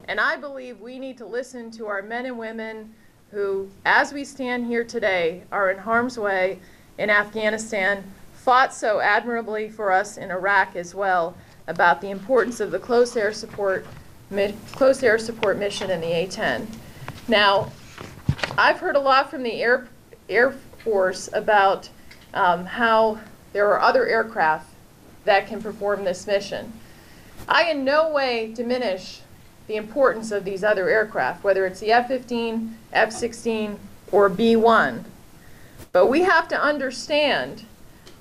And I believe we need to listen to our men and women who, as we stand here today, are in harm's way in Afghanistan, fought so admirably for us in Iraq as well, about the importance of the close air support mission in the A-10. Now, I've heard a lot from the Air Force about how there are other aircraft that can perform this mission. I in no way diminish the importance of these other aircraft, whether it's the F-15, F-16, or B-1. But we have to understand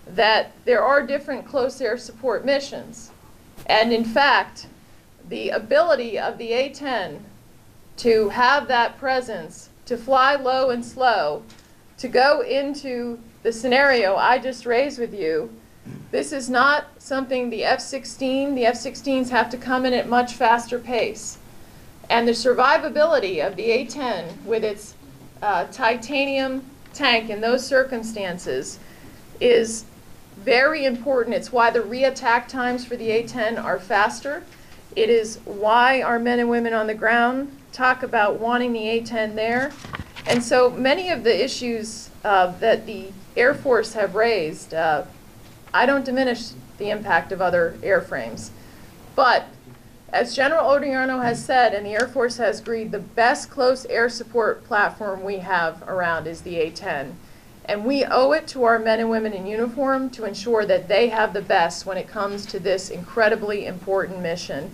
that there are different close air support missions. And in fact, the ability of the A-10 to have that presence, to fly low and slow, to go into the scenario I just raised with you, this is not something the F-16s have to come in at much faster pace. And the survivability of the A-10 with its titanium tank in those circumstances is very important. It's why the re-attack times for the A-10 are faster. It is why our men and women on the ground talk about wanting the A-10 there. And so many of the issues that the Air Force have raised, I don't diminish the impact of other airframes. But as General Odierno has said, and the Air Force has agreed, the best close air support platform we have around is the A-10. And we owe it to our men and women in uniform to ensure that they have the best when it comes to this incredibly important mission.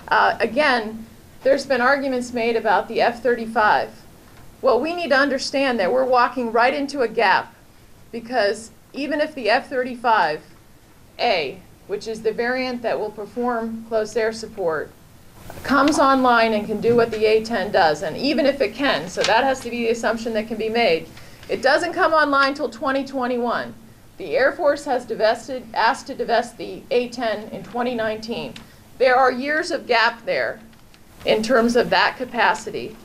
Again, there's been arguments made about the F-35. Well, we need to understand that we're walking right into a gap, because even if the F-35A, which is the variant that will perform close air support, comes online and can do what the A-10 does, and even if it can, so that has to be the assumption that can be made, it doesn't come online till 2021. The Air Force has asked to divest the A-10 in 2019. There are years of gap there in terms of that capacity.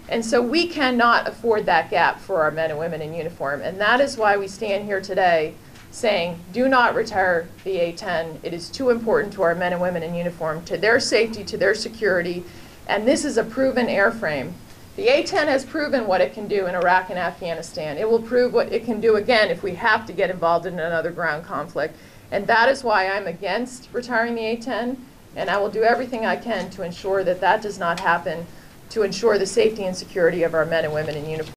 And so we cannot afford that gap for our men and women in uniform. And that is why we stand here today saying, do not retire the A-10. It is too important to our men and women in uniform, to their safety, to their security. And this is a proven airframe. The A-10 has proven what it can do in Iraq and Afghanistan. It will prove what it can do again if we have to get involved in another ground conflict. And that is why I'm against retiring the A-10. And I will do everything I can to ensure that that does not happen, to ensure the safety and security of our men and women in uniform.